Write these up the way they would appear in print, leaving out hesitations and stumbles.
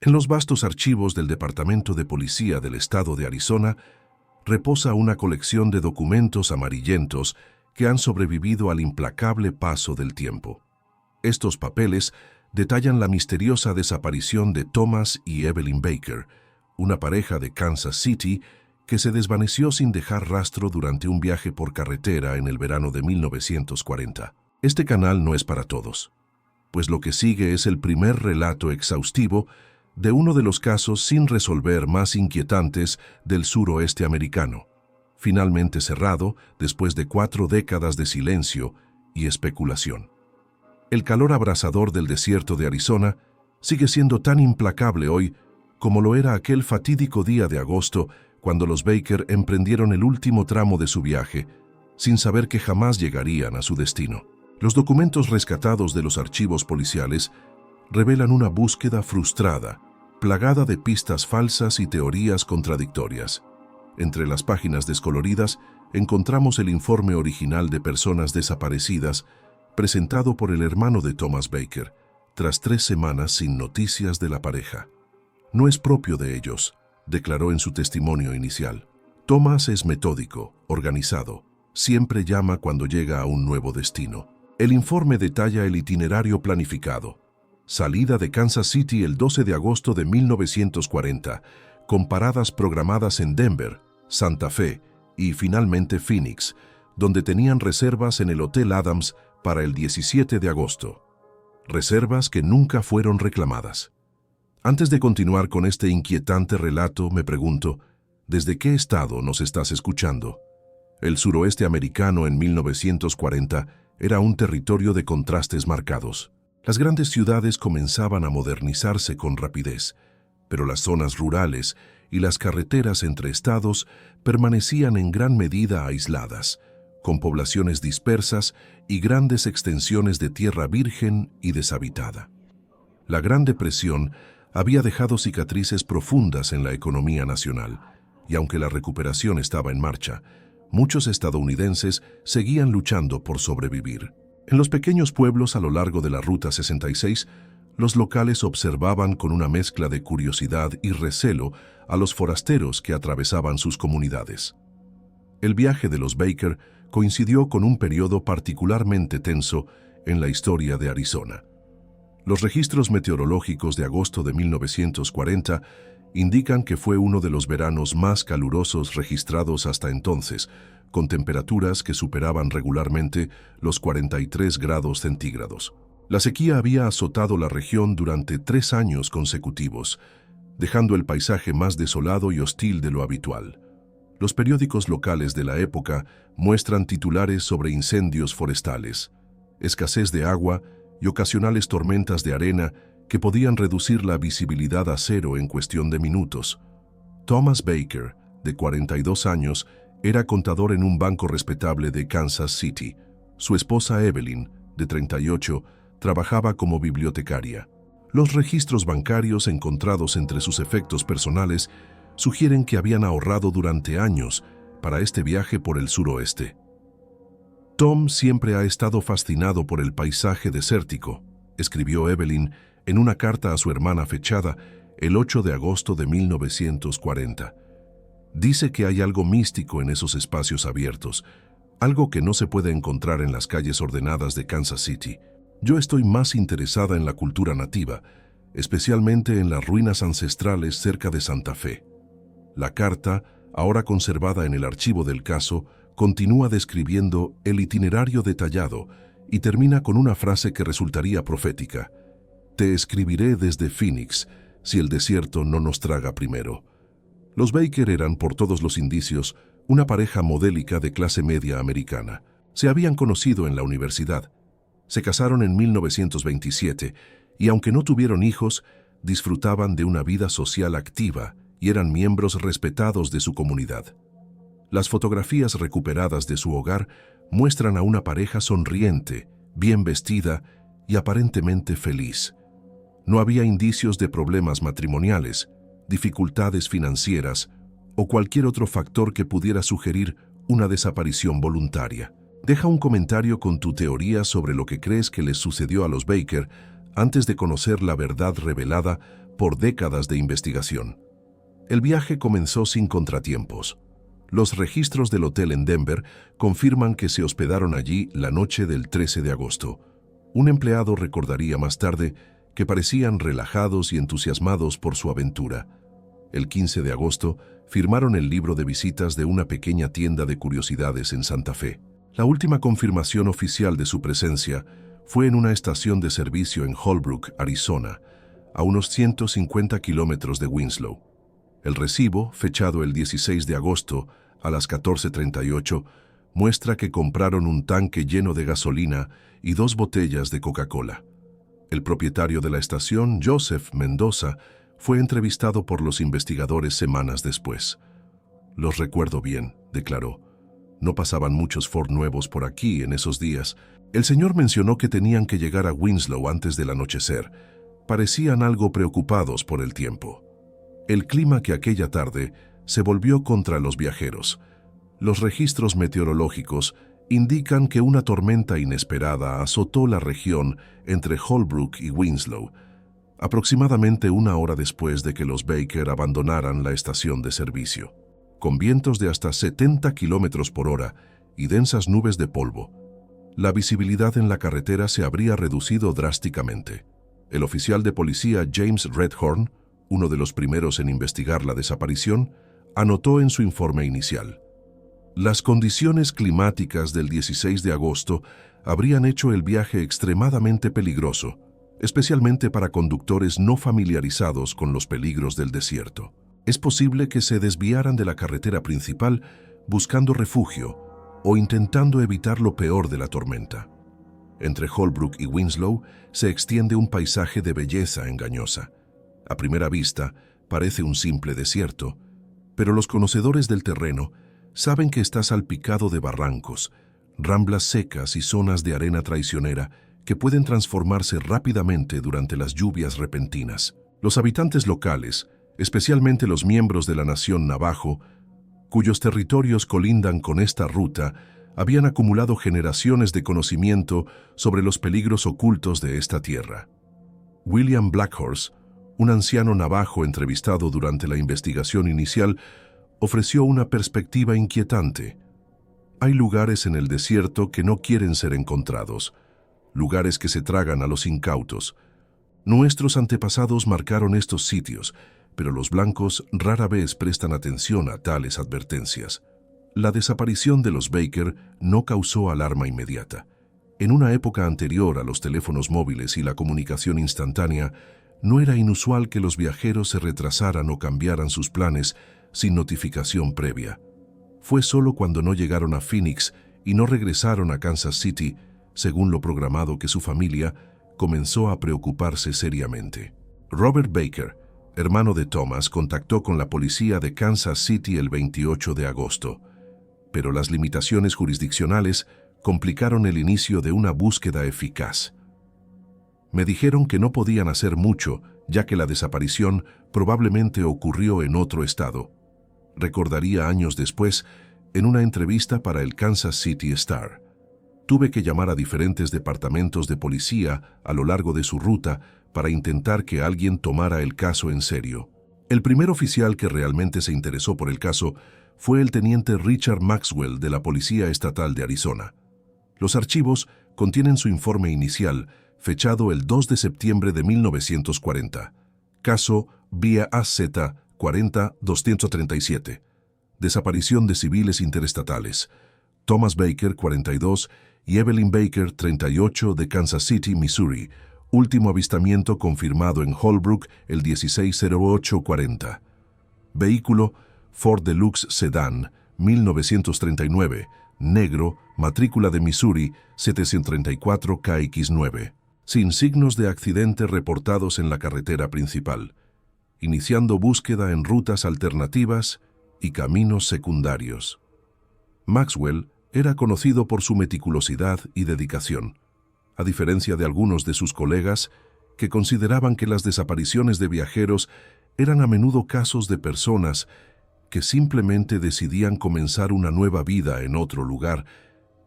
En los vastos archivos del Departamento de Policía del Estado de Arizona reposa una colección de documentos amarillentos que han sobrevivido al implacable paso del tiempo. Estos papeles detallan la misteriosa desaparición de Thomas y Evelyn Baker, una pareja de Kansas City que se desvaneció sin dejar rastro durante un viaje por carretera en el verano de 1940. Este canal no es para todos, pues lo que sigue es el primer relato exhaustivo de uno de los casos sin resolver más inquietantes del suroeste americano, finalmente cerrado después de 4 décadas de silencio y especulación. El calor abrasador del desierto de Arizona sigue siendo tan implacable hoy como lo era aquel fatídico día de agosto cuando los Baker emprendieron el último tramo de su viaje, sin saber que jamás llegarían a su destino. Los documentos rescatados de los archivos policiales revelan una búsqueda frustrada, plagada de pistas falsas y teorías contradictorias. Entre las páginas descoloridas encontramos el informe original de personas desaparecidas presentado por el hermano de Thomas Baker, tras 3 semanas sin noticias de la pareja. No es propio de ellos, declaró en su testimonio inicial. Thomas es metódico, organizado, siempre llama cuando llega a un nuevo destino. El informe detalla el itinerario planificado. Salida de Kansas City el 12 de agosto de 1940, con paradas programadas en Denver, Santa Fe y finalmente Phoenix, donde tenían reservas en el Hotel Adams para el 17 de agosto. Reservas que nunca fueron reclamadas. Antes de continuar con este inquietante relato, me pregunto, ¿desde qué estado nos estás escuchando? El suroeste americano en 1940 era un territorio de contrastes marcados. Las grandes ciudades comenzaban a modernizarse con rapidez, pero las zonas rurales y las carreteras entre estados permanecían en gran medida aisladas, con poblaciones dispersas y grandes extensiones de tierra virgen y deshabitada. La Gran Depresión había dejado cicatrices profundas en la economía nacional, y aunque la recuperación estaba en marcha, muchos estadounidenses seguían luchando por sobrevivir. En los pequeños pueblos a lo largo de la Ruta 66, los locales observaban con una mezcla de curiosidad y recelo a los forasteros que atravesaban sus comunidades. El viaje de los Baker coincidió con un periodo particularmente tenso en la historia de Arizona. Los registros meteorológicos de agosto de 1940 indican que fue uno de los veranos más calurosos registrados hasta entonces, con temperaturas que superaban regularmente los 43 grados centígrados. La sequía había azotado la región durante 3 años consecutivos, dejando el paisaje más desolado y hostil de lo habitual. Los periódicos locales de la época muestran titulares sobre incendios forestales, escasez de agua y ocasionales tormentas de arena que podían reducir la visibilidad a 0 en cuestión de minutos. Thomas Baker, de 42 años, era contador en un banco respetable de Kansas City. Su esposa Evelyn, de 38, trabajaba como bibliotecaria. Los registros bancarios encontrados entre sus efectos personales sugieren que habían ahorrado durante años para este viaje por el suroeste. Tom siempre ha estado fascinado por el paisaje desértico, escribió Evelyn en una carta a su hermana fechada el 8 de agosto de 1940. Dice que hay algo místico en esos espacios abiertos, algo que no se puede encontrar en las calles ordenadas de Kansas City. Yo estoy más interesada en la cultura nativa, especialmente en las ruinas ancestrales cerca de Santa Fe. La carta, ahora conservada en el archivo del caso, continúa describiendo el itinerario detallado y termina con una frase que resultaría profética. Te escribiré desde Phoenix, si el desierto no nos traga primero. Los Baker eran, por todos los indicios, una pareja modélica de clase media americana. Se habían conocido en la universidad. Se casaron en 1927 y, aunque no tuvieron hijos, disfrutaban de una vida social activa y eran miembros respetados de su comunidad. Las fotografías recuperadas de su hogar muestran a una pareja sonriente, bien vestida y aparentemente feliz. No había indicios de problemas matrimoniales, dificultades financieras o cualquier otro factor que pudiera sugerir una desaparición voluntaria. Deja un comentario con tu teoría sobre lo que crees que les sucedió a los Baker antes de conocer la verdad revelada por décadas de investigación. El viaje comenzó sin contratiempos. Los registros del hotel en Denver confirman que se hospedaron allí la noche del 13 de agosto. Un empleado recordaría más tarde que parecían relajados y entusiasmados por su aventura. El 15 de agosto firmaron el libro de visitas de una pequeña tienda de curiosidades en Santa Fe. La última confirmación oficial de su presencia fue en una estación de servicio en Holbrook, Arizona, a unos 150 kilómetros de Winslow. El recibo, fechado el 16 de agosto a las 14:38, muestra que compraron un tanque lleno de gasolina y 2 botellas de Coca-Cola. El propietario de la estación, Joseph Mendoza, fue entrevistado por los investigadores semanas después. «Los recuerdo bien», declaró. «No pasaban muchos Ford nuevos por aquí en esos días. El señor mencionó que tenían que llegar a Winslow antes del anochecer. Parecían algo preocupados por el tiempo. El clima que aquella tarde se volvió contra los viajeros. Los registros meteorológicos indican que una tormenta inesperada azotó la región entre Holbrook y Winslow, aproximadamente 1 hora después de que los Baker abandonaran la estación de servicio. Con vientos de hasta 70 kilómetros por hora y densas nubes de polvo, la visibilidad en la carretera se habría reducido drásticamente. El oficial de policía James Redhorn, uno de los primeros en investigar la desaparición, anotó en su informe inicial: «Las condiciones climáticas del 16 de agosto habrían hecho el viaje extremadamente peligroso, especialmente para conductores no familiarizados con los peligros del desierto. Es posible que se desviaran de la carretera principal buscando refugio o intentando evitar lo peor de la tormenta». Entre Holbrook y Winslow se extiende un paisaje de belleza engañosa. A primera vista, parece un simple desierto, pero los conocedores del terreno saben que está salpicado de barrancos, ramblas secas y zonas de arena traicionera que pueden transformarse rápidamente durante las lluvias repentinas. Los habitantes locales, especialmente los miembros de la nación Navajo, cuyos territorios colindan con esta ruta, habían acumulado generaciones de conocimiento sobre los peligros ocultos de esta tierra. William Blackhorse, un anciano navajo entrevistado durante la investigación inicial, ofreció una perspectiva inquietante. «Hay lugares en el desierto que no quieren ser encontrados, lugares que se tragan a los incautos. Nuestros antepasados marcaron estos sitios, pero los blancos rara vez prestan atención a tales advertencias». La desaparición de los Baker no causó alarma inmediata. En una época anterior a los teléfonos móviles y la comunicación instantánea, no era inusual que los viajeros se retrasaran o cambiaran sus planes sin notificación previa. Fue solo cuando no llegaron a Phoenix y no regresaron a Kansas City, según lo programado, que su familia comenzó a preocuparse seriamente. Robert Baker, hermano de Thomas, contactó con la policía de Kansas City el 28 de agosto, pero las limitaciones jurisdiccionales complicaron el inicio de una búsqueda eficaz. «Me dijeron que no podían hacer mucho, ya que la desaparición probablemente ocurrió en otro estado», recordaría años después en una entrevista para el Kansas City Star. «Tuve que llamar a diferentes departamentos de policía a lo largo de su ruta para intentar que alguien tomara el caso en serio». El primer oficial que realmente se interesó por el caso fue el teniente Richard Maxwell de la Policía Estatal de Arizona. Los archivos contienen su informe inicial, fechado el 2 de septiembre de 1940. Caso vía AZ 40-237. Desaparición de civiles interestatales. Thomas Baker, 42, y Evelyn Baker, 38, de Kansas City, Missouri. Último avistamiento confirmado en Holbrook el 16/08/40. Vehículo Ford Deluxe Sedan, 1939, negro, matrícula de Missouri, 734 KX9. Sin signos de accidente reportados en la carretera principal. Iniciando búsqueda en rutas alternativas y caminos secundarios. Maxwell era conocido por su meticulosidad y dedicación, a diferencia de algunos de sus colegas que consideraban que las desapariciones de viajeros eran a menudo casos de personas que simplemente decidían comenzar una nueva vida en otro lugar.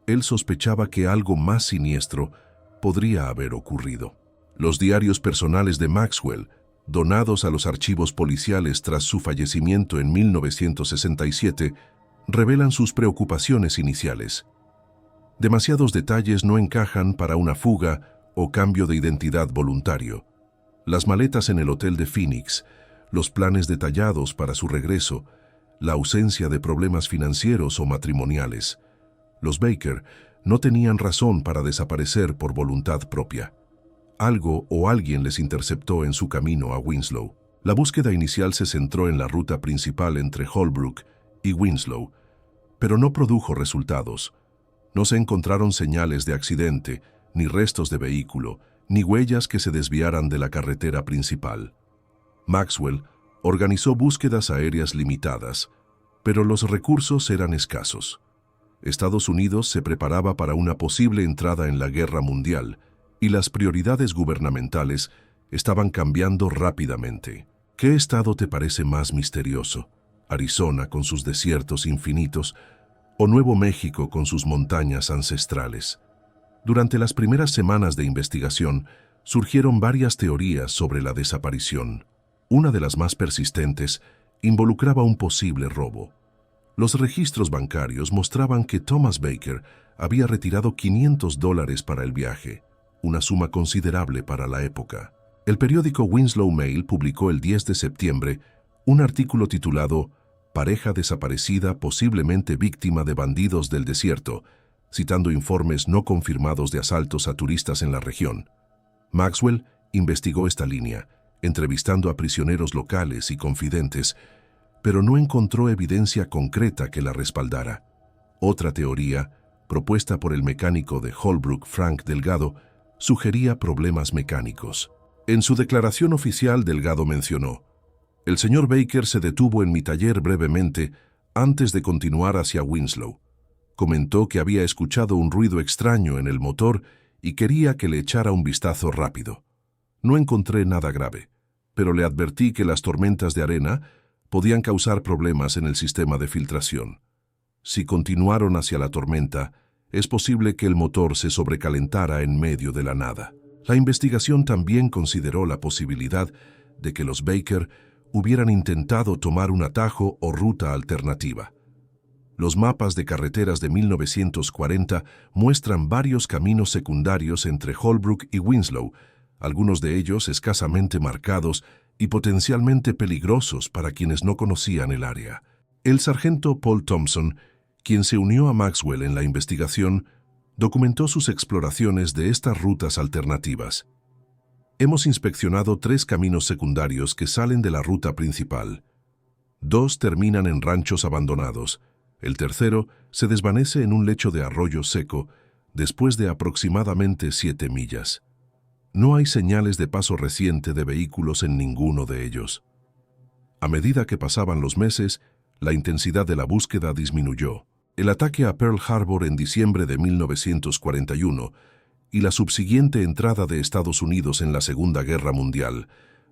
Él sospechaba que algo más siniestro podría haber ocurrido. Los diarios personales de Maxwell donados a los archivos policiales tras su fallecimiento en 1967, revelan sus preocupaciones iniciales. Demasiados detalles no encajan para una fuga o cambio de identidad voluntario. Las maletas en el hotel de Phoenix, los planes detallados para su regreso, la ausencia de problemas financieros o matrimoniales. Los Baker no tenían razón para desaparecer por voluntad propia. Algo o alguien les interceptó en su camino a Winslow. La búsqueda inicial se centró en la ruta principal entre Holbrook y Winslow, pero no produjo resultados. No se encontraron señales de accidente, ni restos de vehículo, ni huellas que se desviaran de la carretera principal. Maxwell organizó búsquedas aéreas limitadas, pero los recursos eran escasos. Estados Unidos se preparaba para una posible entrada en la Guerra Mundial, y las prioridades gubernamentales estaban cambiando rápidamente. ¿Qué estado te parece más misterioso? ¿Arizona con sus desiertos infinitos o Nuevo México con sus montañas ancestrales? Durante las primeras semanas de investigación, surgieron varias teorías sobre la desaparición. Una de las más persistentes involucraba un posible robo. Los registros bancarios mostraban que Thomas Baker había retirado $500 para el viaje, una suma considerable para la época. El periódico Winslow Mail publicó el 10 de septiembre un artículo titulado «Pareja desaparecida posiblemente víctima de bandidos del desierto», citando informes no confirmados de asaltos a turistas en la región. Maxwell investigó esta línea, entrevistando a prisioneros locales y confidentes, pero no encontró evidencia concreta que la respaldara. Otra teoría, propuesta por el mecánico de Holbrook, Frank Delgado, sugería problemas mecánicos. En su declaración oficial, Delgado mencionó: «El señor Baker se detuvo en mi taller brevemente antes de continuar hacia Winslow. Comentó que había escuchado un ruido extraño en el motor y quería que le echara un vistazo rápido. No encontré nada grave, pero le advertí que las tormentas de arena podían causar problemas en el sistema de filtración. Si continuaron hacia la tormenta, es posible que el motor se sobrecalentara en medio de la nada». La investigación también consideró la posibilidad de que los Baker hubieran intentado tomar un atajo o ruta alternativa. Los mapas de carreteras de 1940 muestran varios caminos secundarios entre Holbrook y Winslow, algunos de ellos escasamente marcados y potencialmente peligrosos para quienes no conocían el área. El sargento Paul Thompson, quien se unió a Maxwell en la investigación, documentó sus exploraciones de estas rutas alternativas. «Hemos inspeccionado 3 caminos secundarios que salen de la ruta principal. 2 terminan en ranchos abandonados. El tercero se desvanece en un lecho de arroyo seco después de aproximadamente 7 millas. No hay señales de paso reciente de vehículos en ninguno de ellos». A medida que pasaban los meses, la intensidad de la búsqueda disminuyó. El ataque a Pearl Harbor en diciembre de 1941 y la subsiguiente entrada de Estados Unidos en la Segunda Guerra Mundial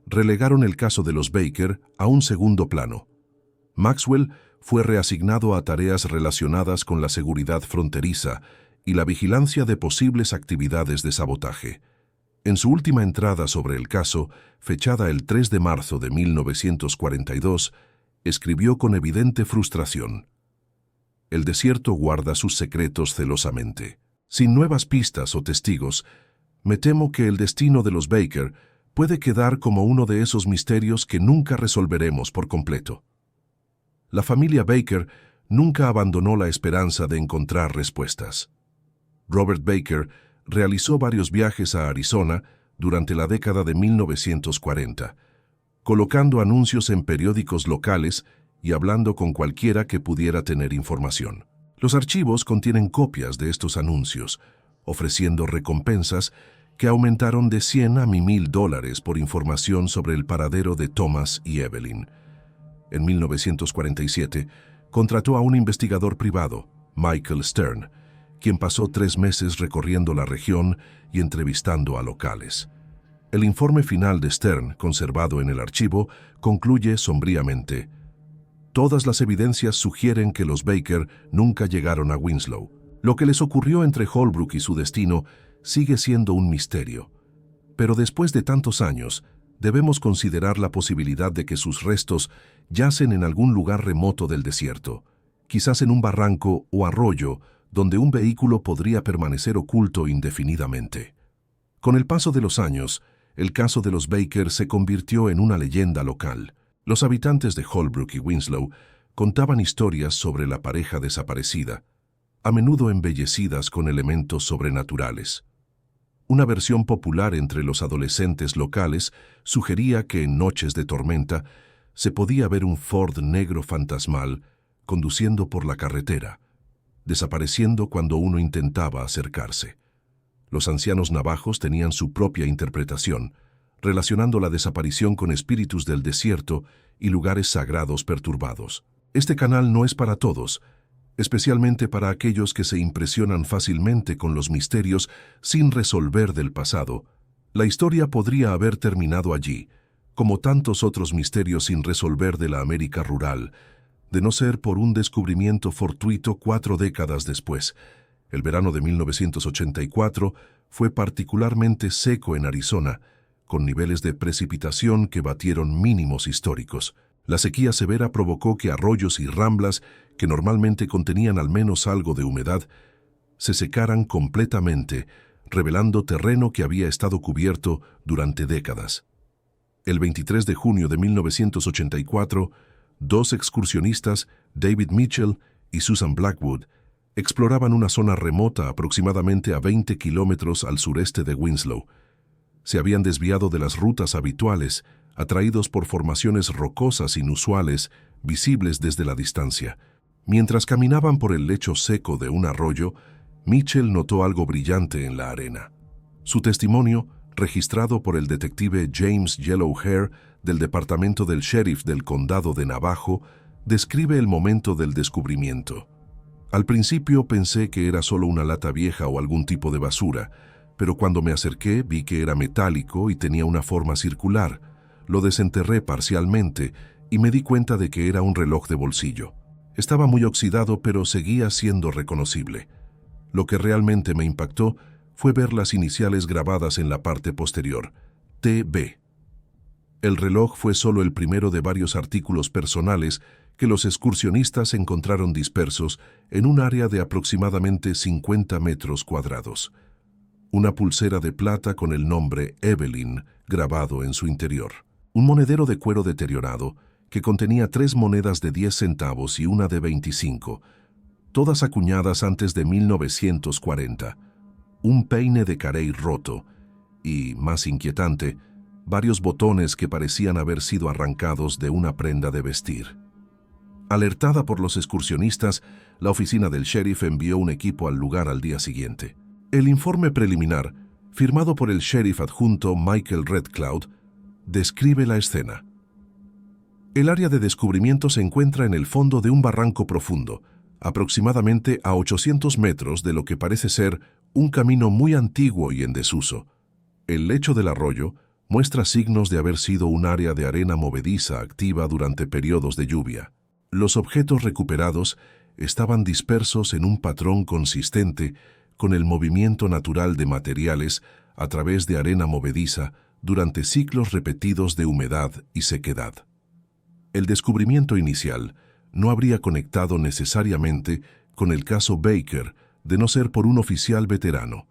relegaron el caso de los Baker a un segundo plano. Maxwell fue reasignado a tareas relacionadas con la seguridad fronteriza y la vigilancia de posibles actividades de sabotaje. En su última entrada sobre el caso, fechada el 3 de marzo de 1942, escribió con evidente frustración: «El desierto guarda sus secretos celosamente. Sin nuevas pistas o testigos, me temo que el destino de los Baker puede quedar como uno de esos misterios que nunca resolveremos por completo». La familia Baker nunca abandonó la esperanza de encontrar respuestas. Robert Baker realizó varios viajes a Arizona durante la década de 1940, colocando anuncios en periódicos locales y hablando con cualquiera que pudiera tener información. Los archivos contienen copias de estos anuncios, ofreciendo recompensas que aumentaron de $100 a $1,000 por información sobre el paradero de Thomas y Evelyn. En 1947, contrató a un investigador privado, Michael Stern, quien pasó 3 meses recorriendo la región y entrevistando a locales. El informe final de Stern, conservado en el archivo, concluye sombríamente: «Todas las evidencias sugieren que los Baker nunca llegaron a Winslow. Lo que les ocurrió entre Holbrook y su destino sigue siendo un misterio. Pero después de tantos años, debemos considerar la posibilidad de que sus restos yacen en algún lugar remoto del desierto, quizás en un barranco o arroyo donde un vehículo podría permanecer oculto indefinidamente. Con el paso de los años, el caso de los Baker se convirtió en una leyenda local. Los habitantes de Holbrook y Winslow contaban historias sobre la pareja desaparecida, a menudo embellecidas con elementos sobrenaturales. Una versión popular entre los adolescentes locales sugería que en noches de tormenta se podía ver un Ford negro fantasmal conduciendo por la carretera, desapareciendo cuando uno intentaba acercarse. Los ancianos navajos tenían su propia interpretación, relacionando la desaparición con espíritus del desierto y lugares sagrados perturbados. Este canal no es para todos, especialmente para aquellos que se impresionan fácilmente con los misterios sin resolver del pasado. La historia podría haber terminado allí, como tantos otros misterios sin resolver de la América rural, de no ser por un descubrimiento fortuito 4 décadas después. El verano de 1984 fue particularmente seco en Arizona, con niveles de precipitación que batieron mínimos históricos. La sequía severa provocó que arroyos y ramblas, que normalmente contenían al menos algo de humedad, se secaran completamente, revelando terreno que había estado cubierto durante décadas. El 23 de junio de 1984, 2 excursionistas, David Mitchell y Susan Blackwood, exploraban una zona remota aproximadamente a 20 kilómetros al sureste de Winslow. Se habían desviado de las rutas habituales, atraídos por formaciones rocosas inusuales, visibles desde la distancia. Mientras caminaban por el lecho seco de un arroyo, Mitchell notó algo brillante en la arena. Su testimonio, registrado por el detective James Yellow Hair del Departamento del Sheriff del Condado de Navajo, describe el momento del descubrimiento. Al principio pensé que era solo una lata vieja o algún tipo de basura, pero cuando me acerqué vi que era metálico y tenía una forma circular. Lo desenterré parcialmente y me di cuenta de que era un reloj de bolsillo. Estaba muy oxidado, pero seguía siendo reconocible. Lo que realmente me impactó fue ver las iniciales grabadas en la parte posterior, TB. El reloj fue solo el primero de varios artículos personales que los excursionistas encontraron dispersos en un área de aproximadamente 50 metros cuadrados. Una pulsera de plata con el nombre Evelyn grabado en su interior. Un monedero de cuero deteriorado que contenía 3 monedas de 10 centavos y una de 25, todas acuñadas antes de 1940. Un peine de carey roto y, más inquietante, varios botones que parecían haber sido arrancados de una prenda de vestir. Alertada por los excursionistas, la oficina del sheriff envió un equipo al lugar al día siguiente. El informe preliminar, firmado por el sheriff adjunto Michael Red Cloud, describe la escena. El área de descubrimiento se encuentra en el fondo de un barranco profundo, aproximadamente a 800 metros de lo que parece ser un camino muy antiguo y en desuso. El lecho del arroyo muestra signos de haber sido un área de arena movediza activa durante periodos de lluvia. Los objetos recuperados estaban dispersos en un patrón consistente con el movimiento natural de materiales a través de arena movediza durante ciclos repetidos de humedad y sequedad. El descubrimiento inicial no habría conectado necesariamente con el caso Baker de no ser por un oficial veterano,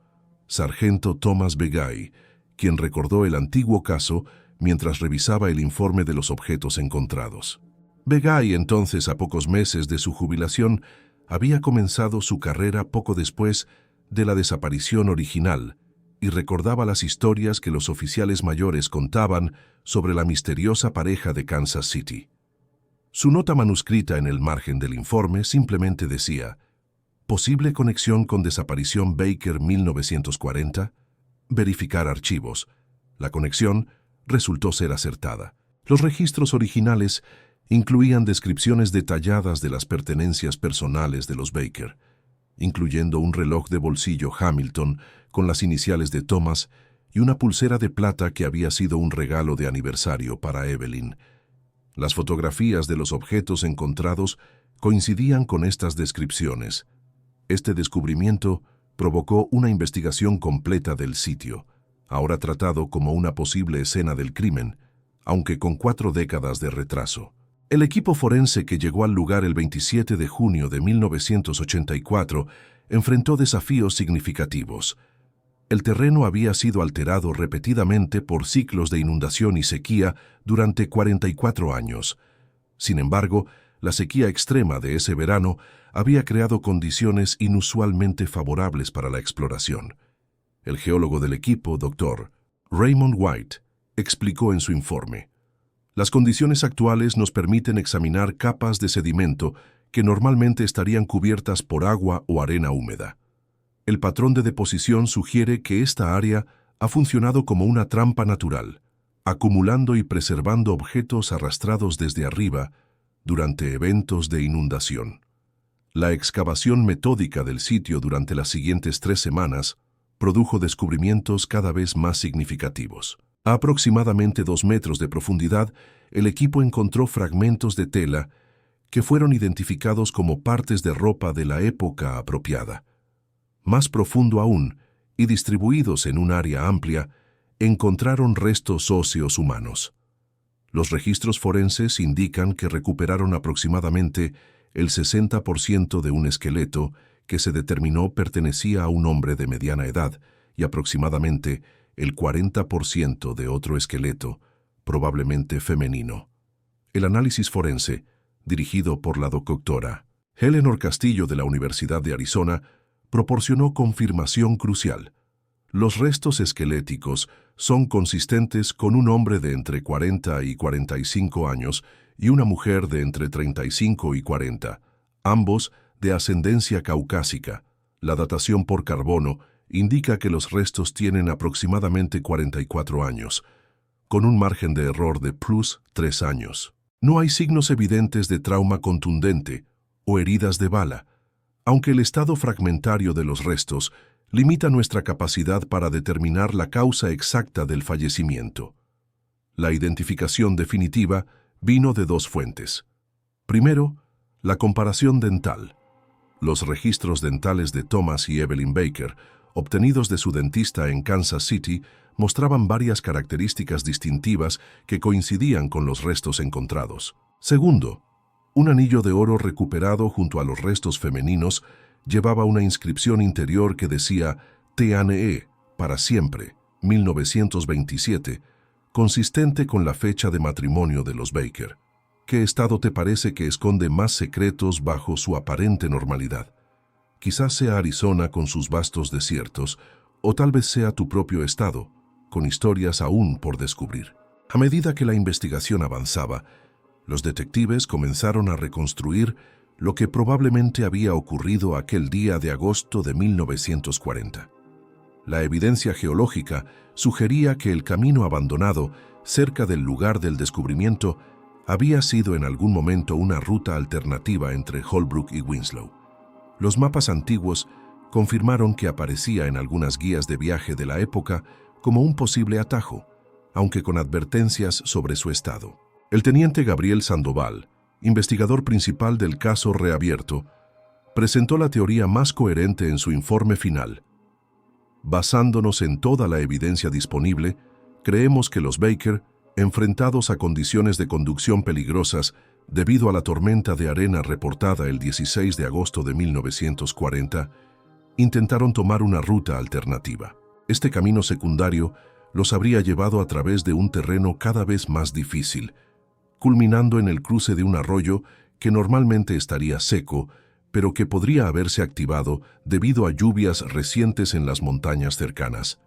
sargento Thomas Begay, quien recordó el antiguo caso mientras revisaba el informe de los objetos encontrados. Begay, entonces a pocos meses de su jubilación, había comenzado su carrera poco después de la desaparición original y recordaba las historias que los oficiales mayores contaban sobre la misteriosa pareja de Kansas City. Su nota manuscrita en el margen del informe simplemente decía: «Posible conexión con desaparición Baker 1940, verificar archivos». La conexión resultó ser acertada. Los registros originales incluían descripciones detalladas de las pertenencias personales de los Baker, incluyendo un reloj de bolsillo Hamilton con las iniciales de Thomas y una pulsera de plata que había sido un regalo de aniversario para Evelyn. Las fotografías de los objetos encontrados coincidían con estas descripciones. Este descubrimiento provocó una investigación completa del sitio. ahora tratado como una posible escena del crimen, aunque con 4 décadas de retraso. El equipo forense que llegó al lugar el 27 de junio de 1984 enfrentó desafíos significativos. El terreno había sido alterado repetidamente por ciclos de inundación y sequía durante 44 años. Sin embargo, la sequía extrema de ese verano había creado condiciones inusualmente favorables para la exploración. El geólogo del equipo, Dr. Raymond White, explicó en su informe: las condiciones actuales nos permiten examinar capas de sedimento que normalmente estarían cubiertas por agua o arena húmeda. El patrón de deposición sugiere que esta área ha funcionado como una trampa natural, acumulando y preservando objetos arrastrados desde arriba durante eventos de inundación. La excavación metódica del sitio durante las siguientes 3 semanas produjo descubrimientos cada vez más significativos. A aproximadamente 2 metros de profundidad, el equipo encontró fragmentos de tela que fueron identificados como partes de ropa de la época apropiada. Más profundo aún, y distribuidos en un área amplia, encontraron restos óseos humanos. Los registros forenses indican que recuperaron aproximadamente el 60% de un esqueleto que se determinó pertenecía a un hombre de mediana edad y aproximadamente el 40% de otro esqueleto, probablemente femenino. El análisis forense, dirigido por la doctora Eleanor Castillo de la Universidad de Arizona, proporcionó confirmación crucial. Los restos esqueléticos son consistentes con un hombre de entre 40 y 45 años y una mujer de entre 35 y 40, ambos de ascendencia caucásica. La datación por carbono indica que los restos tienen aproximadamente 44 años, con un margen de error de +3 años. No hay signos evidentes de trauma contundente o heridas de bala, aunque el estado fragmentario de los restos limita nuestra capacidad para determinar la causa exacta del fallecimiento. La identificación definitiva vino de 2 fuentes. Primero, la comparación dental. Los registros dentales de Thomas y Evelyn Baker, obtenidos de su dentista en Kansas City, mostraban varias características distintivas que coincidían con los restos encontrados. Segundo, un anillo de oro recuperado junto a los restos femeninos llevaba una inscripción interior que decía TNE, para siempre, 1927, consistente con la fecha de matrimonio de los Baker. ¿Qué estado te parece que esconde más secretos bajo su aparente normalidad? Quizás sea Arizona con sus vastos desiertos, o tal vez sea tu propio estado, con historias aún por descubrir. A medida que la investigación avanzaba, los detectives comenzaron a reconstruir lo que probablemente había ocurrido aquel día de agosto de 1940. La evidencia geológica sugería que el camino abandonado cerca del lugar del descubrimiento había sido en algún momento una ruta alternativa entre Holbrook y Winslow. Los mapas antiguos confirmaron que aparecía en algunas guías de viaje de la época como un posible atajo, aunque con advertencias sobre su estado. El teniente Gabriel Sandoval, investigador principal del caso reabierto, presentó la teoría más coherente en su informe final. Basándonos en toda la evidencia disponible, creemos que los Baker, enfrentados a condiciones de conducción peligrosas debido a la tormenta de arena reportada el 16 de agosto de 1940, intentaron tomar una ruta alternativa. Este camino secundario los habría llevado a través de un terreno cada vez más difícil, culminando en el cruce de un arroyo que normalmente estaría seco, pero que podría haberse activado debido a lluvias recientes en las montañas cercanas.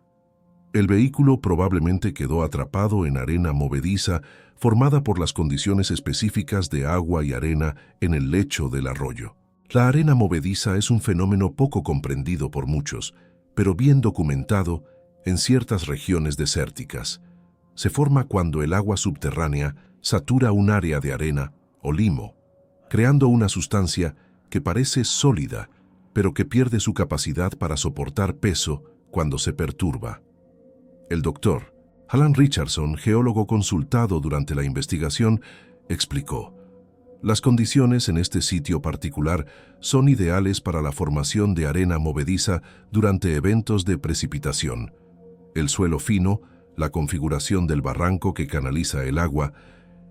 El vehículo probablemente quedó atrapado en arena movediza formada por las condiciones específicas de agua y arena en el lecho del arroyo. La arena movediza es un fenómeno poco comprendido por muchos, pero bien documentado en ciertas regiones desérticas. Se forma cuando el agua subterránea satura un área de arena o limo, creando una sustancia que parece sólida, pero que pierde su capacidad para soportar peso cuando se perturba. El doctor Alan Richardson, geólogo consultado durante la investigación, explicó: las condiciones en este sitio particular son ideales para la formación de arena movediza durante eventos de precipitación. El suelo fino, la configuración del barranco que canaliza el agua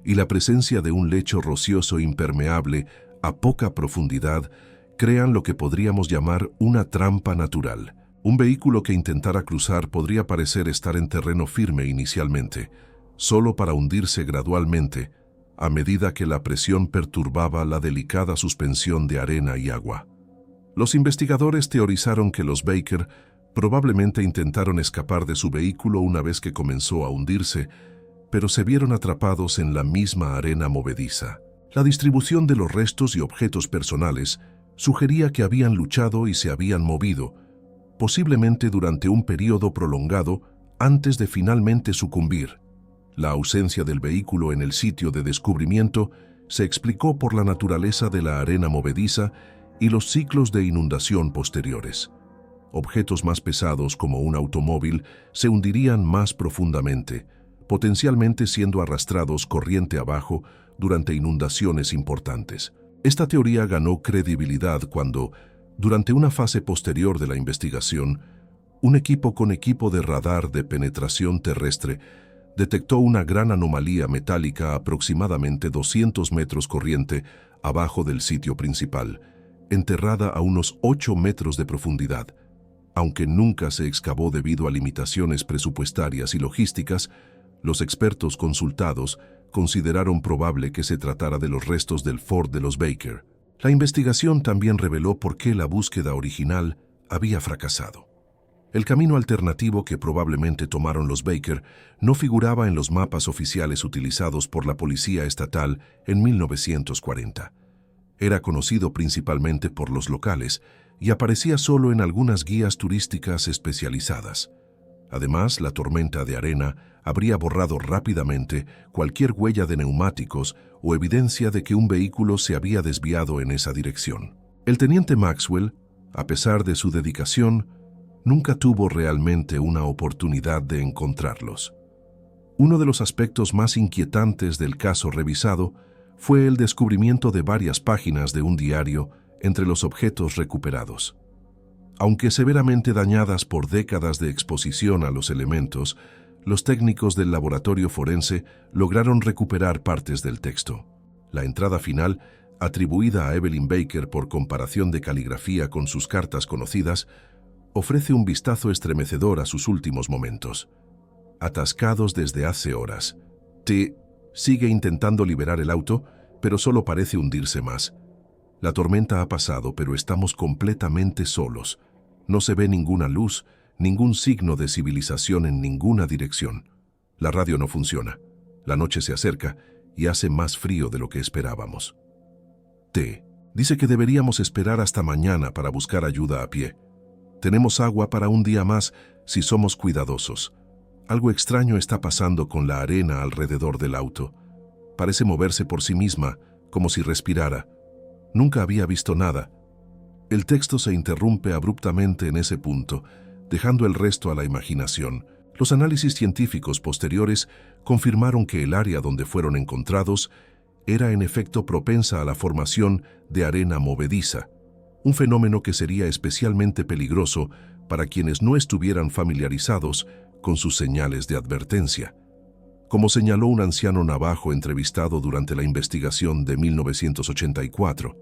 y la presencia de un lecho rocioso impermeable a poca profundidad crean lo que podríamos llamar una trampa natural. Un vehículo que intentara cruzar podría parecer estar en terreno firme inicialmente, solo para hundirse gradualmente a medida que la presión perturbaba la delicada suspensión de arena y agua. Los investigadores teorizaron que los Baker probablemente intentaron escapar de su vehículo una vez que comenzó a hundirse, pero se vieron atrapados en la misma arena movediza. La distribución de los restos y objetos personales sugería que habían luchado y se habían movido, posiblemente durante un periodo prolongado antes de finalmente sucumbir. La ausencia del vehículo en el sitio de descubrimiento se explicó por la naturaleza de la arena movediza y los ciclos de inundación posteriores. Objetos más pesados como un automóvil se hundirían más profundamente, potencialmente siendo arrastrados corriente abajo durante inundaciones importantes. Esta teoría ganó credibilidad cuando, durante una fase posterior de la investigación, un equipo de radar de penetración terrestre detectó una gran anomalía metálica aproximadamente 200 metros corriente abajo del sitio principal, enterrada a unos 8 metros de profundidad. Aunque nunca se excavó debido a limitaciones presupuestarias y logísticas, los expertos consultados consideraron probable que se tratara de los restos del Ford de los Baker. La investigación también reveló por qué la búsqueda original había fracasado. El camino alternativo que probablemente tomaron los Baker no figuraba en los mapas oficiales utilizados por la policía estatal en 1940. Era conocido principalmente por los locales y aparecía solo en algunas guías turísticas especializadas. Además, la tormenta de arena habría borrado rápidamente cualquier huella de neumáticos o evidencia de que un vehículo se había desviado en esa dirección. El teniente Maxwell, a pesar de su dedicación, nunca tuvo realmente una oportunidad de encontrarlos. Uno de los aspectos más inquietantes del caso revisado fue el descubrimiento de varias páginas de un diario entre los objetos recuperados. Aunque severamente dañadas por décadas de exposición a los elementos, los técnicos del laboratorio forense lograron recuperar partes del texto. La entrada final, atribuida a Evelyn Baker por comparación de caligrafía con sus cartas conocidas, ofrece un vistazo estremecedor a sus últimos momentos. Atascados desde hace horas. T. sigue intentando liberar el auto, pero solo parece hundirse más. La tormenta ha pasado, pero estamos completamente solos. No se ve ninguna luz, ningún signo de civilización en ninguna dirección. La radio no funciona. La noche se acerca y hace más frío de lo que esperábamos. T. dice que deberíamos esperar hasta mañana para buscar ayuda a pie. Tenemos agua para un día más si somos cuidadosos. Algo extraño está pasando con la arena alrededor del auto. Parece moverse por sí misma, como si respirara. Nunca había visto nada. El texto se interrumpe abruptamente en ese punto, dejando el resto a la imaginación. Los análisis científicos posteriores confirmaron que el área donde fueron encontrados era en efecto propensa a la formación de arena movediza, un fenómeno que sería especialmente peligroso para quienes no estuvieran familiarizados con sus señales de advertencia. Como señaló un anciano navajo entrevistado durante la investigación de 1984,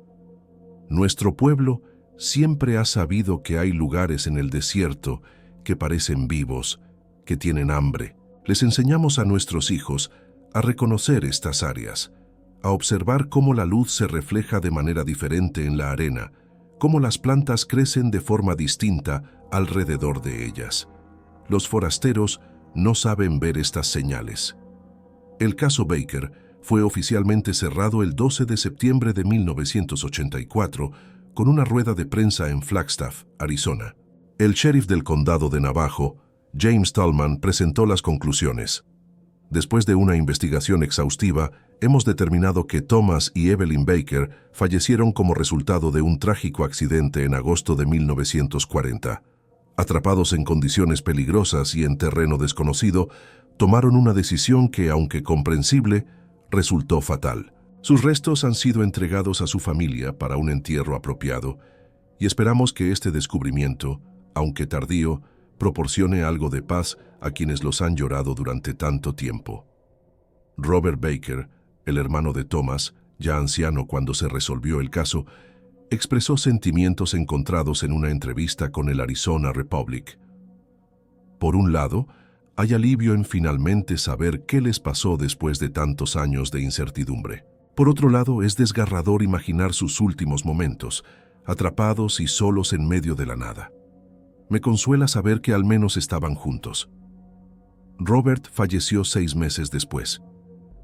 nuestro pueblo siempre ha sabido que hay lugares en el desierto que parecen vivos, que tienen hambre. Les enseñamos a nuestros hijos a reconocer estas áreas, a observar cómo la luz se refleja de manera diferente en la arena, cómo las plantas crecen de forma distinta alrededor de ellas. Los forasteros no saben ver estas señales. El caso Baker fue oficialmente cerrado el 12 de septiembre de 1984 con una rueda de prensa en Flagstaff, Arizona. El sheriff del condado de Navajo, James Tallman, presentó las conclusiones. Después de una investigación exhaustiva, hemos determinado que Thomas y Evelyn Baker fallecieron como resultado de un trágico accidente en agosto de 1940. Atrapados en condiciones peligrosas y en terreno desconocido, tomaron una decisión que, aunque comprensible, resultó fatal. Sus restos han sido entregados a su familia para un entierro apropiado, y esperamos que este descubrimiento, aunque tardío, proporcione algo de paz a quienes los han llorado durante tanto tiempo. Robert Baker, el hermano de Thomas, ya anciano cuando se resolvió el caso, expresó sentimientos encontrados en una entrevista con el Arizona Republic. Por un lado, hay alivio en finalmente saber qué les pasó después de tantos años de incertidumbre. Por otro lado, es desgarrador imaginar sus últimos momentos, atrapados y solos en medio de la nada. Me consuela saber que al menos estaban juntos. Robert falleció 6 meses después,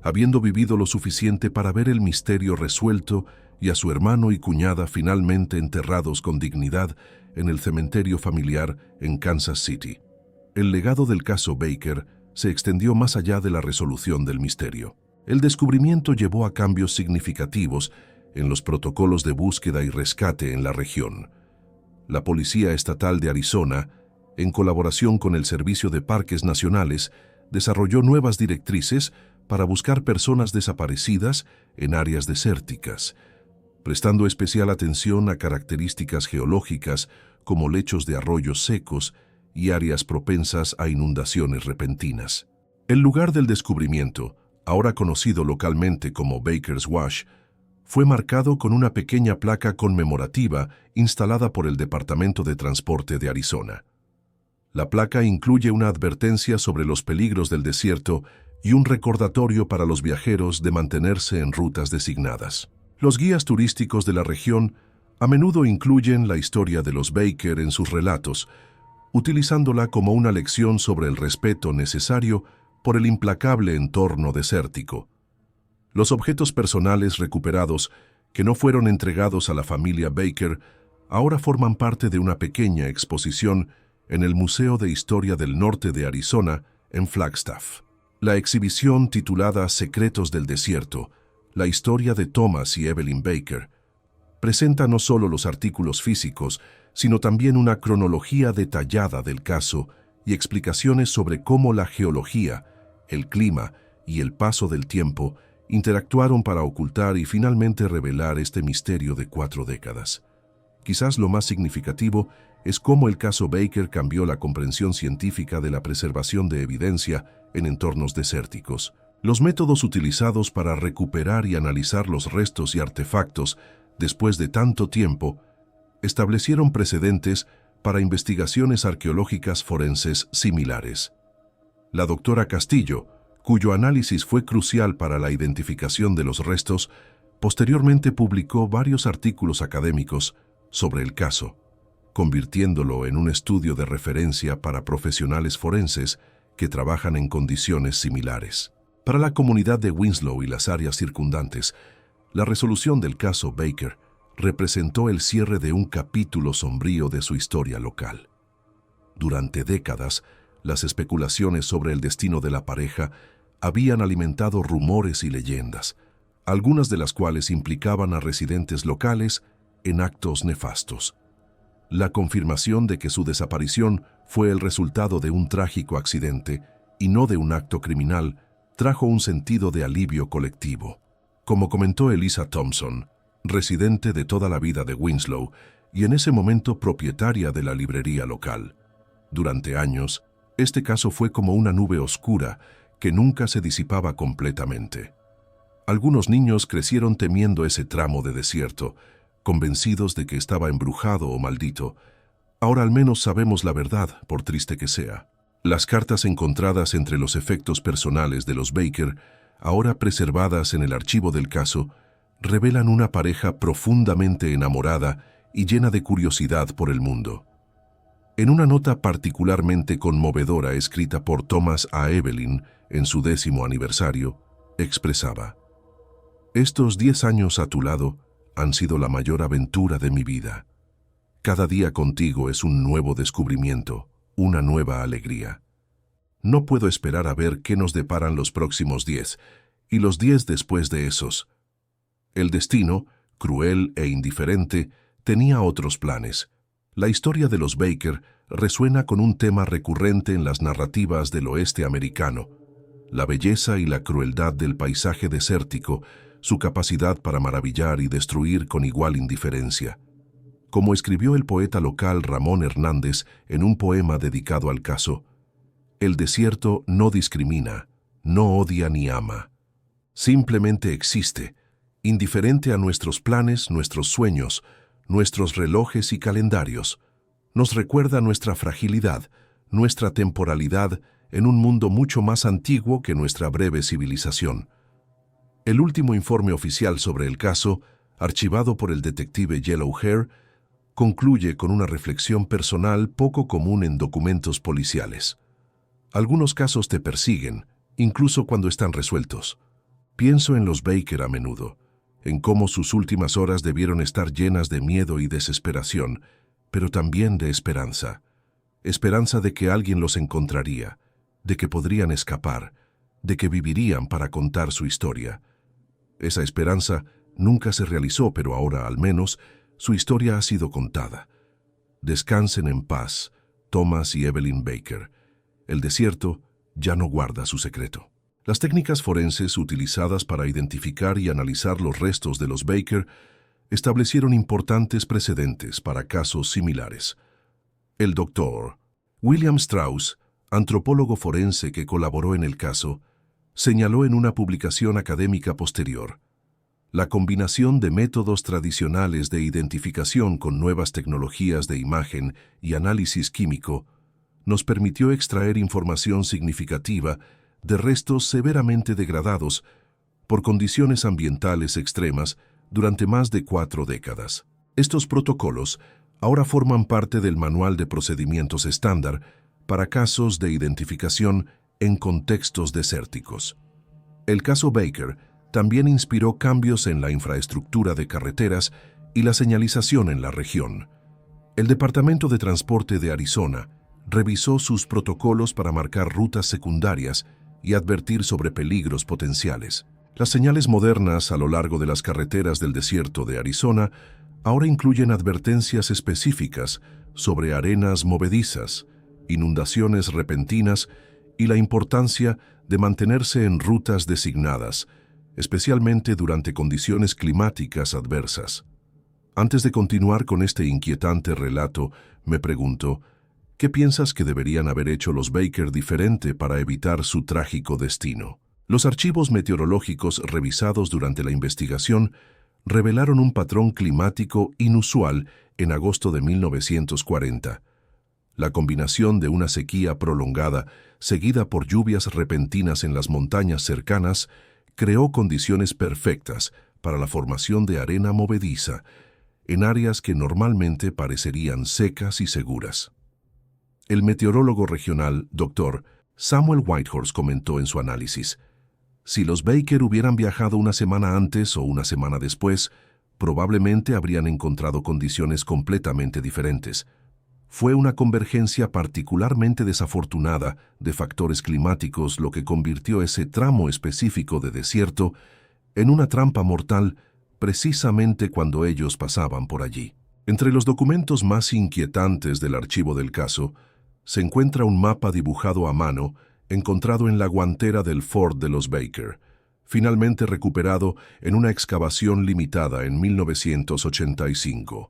habiendo vivido lo suficiente para ver el misterio resuelto y a su hermano y cuñada finalmente enterrados con dignidad en el cementerio familiar en Kansas City. El legado del caso Baker se extendió más allá de la resolución del misterio. El descubrimiento llevó a cambios significativos en los protocolos de búsqueda y rescate en la región. La Policía Estatal de Arizona, en colaboración con el Servicio de Parques Nacionales, desarrolló nuevas directrices para buscar personas desaparecidas en áreas desérticas, prestando especial atención a características geológicas como lechos de arroyos secos y áreas propensas a inundaciones repentinas. El lugar del descubrimiento, ahora conocido localmente como Baker's Wash, fue marcado con una pequeña placa conmemorativa instalada por el Departamento de Transporte de Arizona. La placa incluye una advertencia sobre los peligros del desierto y un recordatorio para los viajeros de mantenerse en rutas designadas. Los guías turísticos de la región a menudo incluyen la historia de los Baker en sus relatos, utilizándola como una lección sobre el respeto necesario por el implacable entorno desértico. Los objetos personales recuperados, que no fueron entregados a la familia Baker, ahora forman parte de una pequeña exposición en el Museo de Historia del Norte de Arizona, en Flagstaff. La exhibición titulada Secretos del Desierto, la historia de Thomas y Evelyn Baker, presenta no solo los artículos físicos, sino también una cronología detallada del caso y explicaciones sobre cómo la geología, el clima y el paso del tiempo interactuaron para ocultar y finalmente revelar este misterio de 4 décadas. Quizás lo más significativo es cómo el caso Baker cambió la comprensión científica de la preservación de evidencia en entornos desérticos. Los métodos utilizados para recuperar y analizar los restos y artefactos después de tanto tiempo establecieron precedentes para investigaciones arqueológicas forenses similares. La doctora Castillo, cuyo análisis fue crucial para la identificación de los restos, posteriormente publicó varios artículos académicos sobre el caso, convirtiéndolo en un estudio de referencia para profesionales forenses que trabajan en condiciones similares. Para la comunidad de Winslow y las áreas circundantes, la resolución del caso Baker representó el cierre de un capítulo sombrío de su historia local. Durante décadas, las especulaciones sobre el destino de la pareja habían alimentado rumores y leyendas, algunas de las cuales implicaban a residentes locales en actos nefastos. La confirmación de que su desaparición fue el resultado de un trágico accidente y no de un acto criminal trajo un sentido de alivio colectivo. Como comentó Elisa Thompson, residente de toda la vida de Winslow y en ese momento propietaria de la librería local, durante años, este caso fue como una nube oscura que nunca se disipaba completamente. Algunos niños crecieron temiendo ese tramo de desierto, convencidos de que estaba embrujado o maldito. Ahora al menos sabemos la verdad, por triste que sea. Las cartas encontradas entre los efectos personales de los Baker, ahora preservadas en el archivo del caso, revelan una pareja profundamente enamorada y llena de curiosidad por el mundo. En una nota particularmente conmovedora escrita por Thomas a Evelyn en su 10º aniversario, expresaba: «Estos 10 años a tu lado han sido la mayor aventura de mi vida. Cada día contigo es un nuevo descubrimiento, una nueva alegría. No puedo esperar a ver qué nos deparan los próximos 10 y los 10 después de esos». El destino, cruel e indiferente, tenía otros planes. La historia de los Baker resuena con un tema recurrente en las narrativas del oeste americano: la belleza y la crueldad del paisaje desértico, su capacidad para maravillar y destruir con igual indiferencia. Como escribió el poeta local Ramón Hernández en un poema dedicado al caso, el desierto no discrimina, no odia ni ama. Simplemente existe, indiferente a nuestros planes, nuestros sueños, nuestros relojes y calendarios. Nos recuerda nuestra fragilidad, nuestra temporalidad en un mundo mucho más antiguo que nuestra breve civilización. El último informe oficial sobre el caso, archivado por el detective Yellow Hair, concluye con una reflexión personal poco común en documentos policiales. Algunos casos te persiguen, incluso cuando están resueltos. Pienso en los Baker a menudo, en cómo sus últimas horas debieron estar llenas de miedo y desesperación, pero también de esperanza. Esperanza de que alguien los encontraría, de que podrían escapar, de que vivirían para contar su historia. Esa esperanza nunca se realizó, pero ahora, al menos, su historia ha sido contada. Descansen en paz, Thomas y Evelyn Baker. El desierto ya no guarda su secreto. Las técnicas forenses utilizadas para identificar y analizar los restos de los Baker establecieron importantes precedentes para casos similares. El doctor William Strauss, antropólogo forense que colaboró en el caso, señaló en una publicación académica posterior: la combinación de métodos tradicionales de identificación con nuevas tecnologías de imagen y análisis químico nos permitió extraer información significativa de restos severamente degradados por condiciones ambientales extremas durante más de 4 décadas. Estos protocolos ahora forman parte del Manual de Procedimientos Estándar para casos de identificación en contextos desérticos. El caso Baker también inspiró cambios en la infraestructura de carreteras y la señalización en la región. El Departamento de Transporte de Arizona revisó sus protocolos para marcar rutas secundarias y advertir sobre peligros potenciales. Las señales modernas a lo largo de las carreteras del desierto de Arizona ahora incluyen advertencias específicas sobre arenas movedizas, inundaciones repentinas y la importancia de mantenerse en rutas designadas, especialmente durante condiciones climáticas adversas. Antes de continuar con este inquietante relato, me pregunto, ¿qué piensas que deberían haber hecho los Baker diferente para evitar su trágico destino? Los archivos meteorológicos revisados durante la investigación revelaron un patrón climático inusual en agosto de 1940. La combinación de una sequía prolongada, seguida por lluvias repentinas en las montañas cercanas, creó condiciones perfectas para la formación de arena movediza en áreas que normalmente parecerían secas y seguras. El meteorólogo regional, Dr. Samuel Whitehorse, comentó en su análisis: si los Baker hubieran viajado una semana antes o una semana después, probablemente habrían encontrado condiciones completamente diferentes. Fue una convergencia particularmente desafortunada de factores climáticos lo que convirtió ese tramo específico de desierto en una trampa mortal precisamente cuando ellos pasaban por allí. Entre los documentos más inquietantes del archivo del caso, se encuentra un mapa dibujado a mano encontrado en la guantera del Ford de los Baker, finalmente recuperado en una excavación limitada en 1985.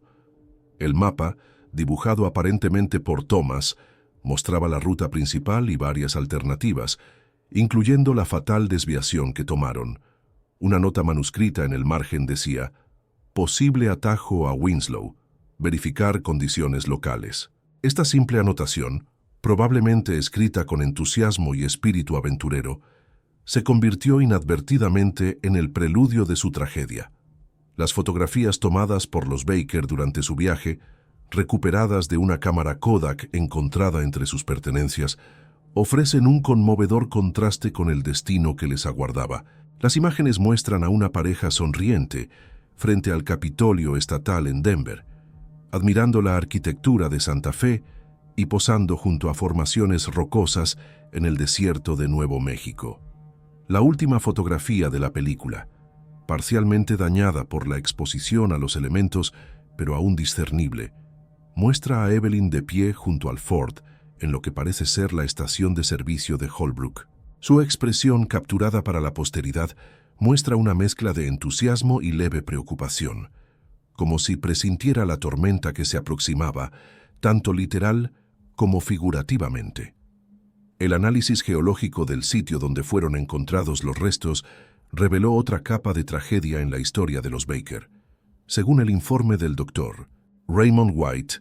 El mapa, dibujado aparentemente por Thomas, mostraba la ruta principal y varias alternativas, incluyendo la fatal desviación que tomaron. Una nota manuscrita en el margen decía: posible atajo a Winslow, verificar condiciones locales. Esta simple anotación, probablemente escrita con entusiasmo y espíritu aventurero, se convirtió inadvertidamente en el preludio de su tragedia. Las fotografías tomadas por los Baker durante su viaje, recuperadas de una cámara Kodak encontrada entre sus pertenencias, ofrecen un conmovedor contraste con el destino que les aguardaba. Las imágenes muestran a una pareja sonriente frente al Capitolio Estatal en Denver, admirando la arquitectura de Santa Fe y posando junto a formaciones rocosas en el desierto de Nuevo México. La última fotografía de la película, parcialmente dañada por la exposición a los elementos, pero aún discernible, muestra a Evelyn de pie junto al Ford en lo que parece ser la estación de servicio de Holbrook. Su expresión, capturada para la posteridad, muestra una mezcla de entusiasmo y leve preocupación. como si presintiera la tormenta que se aproximaba, tanto literal como figurativamente. El análisis geológico del sitio donde fueron encontrados los restos reveló otra capa de tragedia en la historia de los Baker. Según el informe del Dr. Raymond White,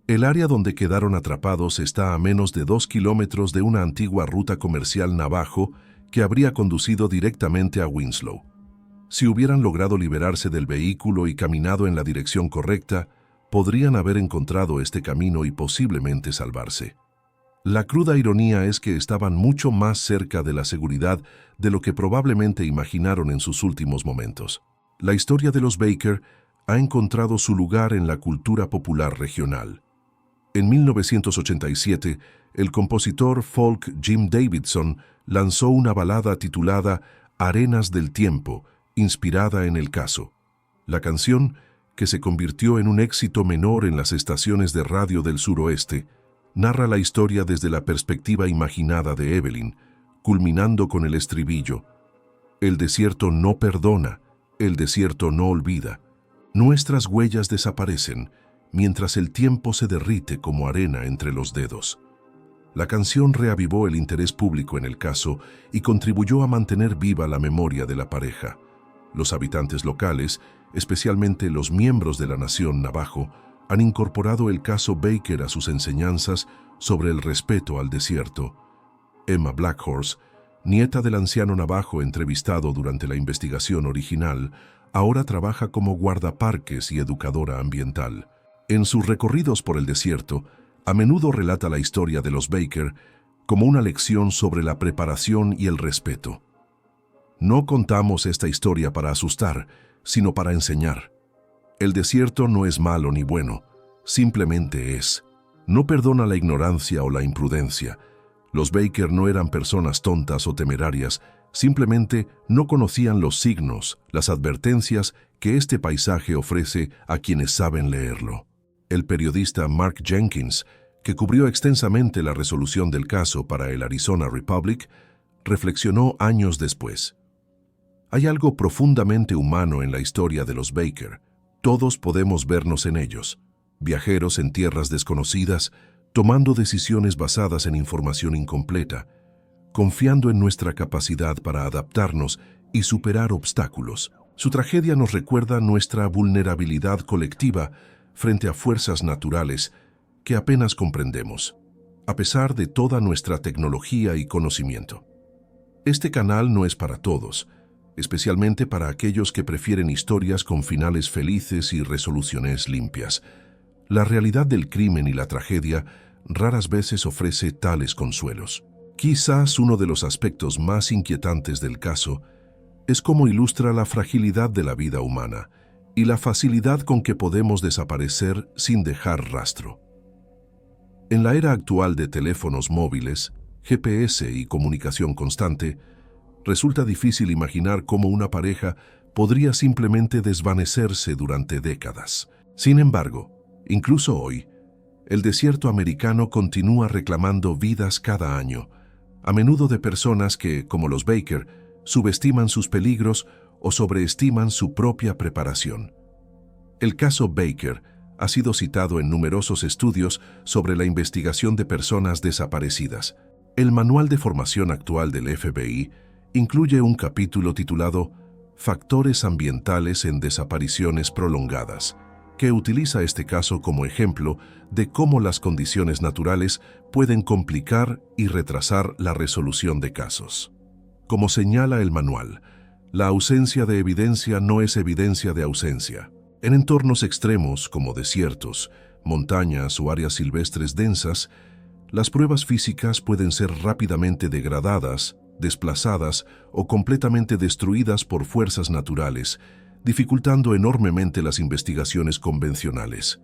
el área donde quedaron atrapados está a menos de 2 kilómetros de una antigua ruta comercial navajo que habría conducido directamente a Winslow. Si hubieran logrado liberarse del vehículo y caminado en la dirección correcta, podrían haber encontrado este camino y posiblemente salvarse. La cruda ironía es que estaban mucho más cerca de la seguridad de lo que probablemente imaginaron en sus últimos momentos. La historia de los Baker ha encontrado su lugar en la cultura popular regional. En 1987, el compositor folk Jim Davidson lanzó una balada titulada Arenas del Tiempo, inspirada en el caso. La canción, que se convirtió en un éxito menor en las estaciones de radio del suroeste, narra la historia desde la perspectiva imaginada de Evelyn, culminando con el estribillo: el desierto no perdona, el desierto no olvida. Nuestras huellas desaparecen, mientras el tiempo se derrite como arena entre los dedos. La canción reavivó el interés público en el caso y contribuyó a mantener viva la memoria de la pareja. Los habitantes locales, especialmente los miembros de la nación navajo, han incorporado el caso Baker a sus enseñanzas sobre el respeto al desierto. Emma Blackhorse, nieta del anciano navajo entrevistado durante la investigación original, ahora trabaja como guardaparques y educadora ambiental. En sus recorridos por el desierto, a menudo relata la historia de los Baker como una lección sobre la preparación y el respeto. No contamos esta historia para asustar, sino para enseñar. El desierto no es malo ni bueno, simplemente es. No perdona la ignorancia o la imprudencia. Los Baker no eran personas tontas o temerarias, simplemente no conocían los signos, las advertencias que este paisaje ofrece a quienes saben leerlo. El periodista Mark Jenkins, que cubrió extensamente la resolución del caso para el Arizona Republic, reflexionó años después. Hay algo profundamente humano en la historia de los Baker. Todos podemos vernos en ellos, viajeros en tierras desconocidas, tomando decisiones basadas en información incompleta, confiando en nuestra capacidad para adaptarnos y superar obstáculos. Su tragedia nos recuerda nuestra vulnerabilidad colectiva frente a fuerzas naturales que apenas comprendemos, a pesar de toda nuestra tecnología y conocimiento. Este canal no es para todos, especialmente para aquellos que prefieren historias con finales felices y resoluciones limpias. La realidad del crimen y la tragedia raras veces ofrece tales consuelos. Quizás uno de los aspectos más inquietantes del caso es cómo ilustra la fragilidad de la vida humana y la facilidad con que podemos desaparecer sin dejar rastro. En la era actual de teléfonos móviles, GPS y comunicación constante, resulta difícil imaginar cómo una pareja podría simplemente desvanecerse durante décadas. Sin embargo, incluso hoy, el desierto americano continúa reclamando vidas cada año, a menudo de personas que, como los Baker, subestiman sus peligros o sobreestiman su propia preparación. El caso Baker ha sido citado en numerosos estudios sobre la investigación de personas desaparecidas. El manual de formación actual del FBI incluye un capítulo titulado Factores ambientales en desapariciones prolongadas, que utiliza este caso como ejemplo de cómo las condiciones naturales pueden complicar y retrasar la resolución de casos. Como señala el manual, la ausencia de evidencia no es evidencia de ausencia. En entornos extremos como desiertos, montañas o áreas silvestres densas, las pruebas físicas pueden ser rápidamente degradadas, desplazadas o completamente destruidas por fuerzas naturales, dificultando enormemente las investigaciones convencionales.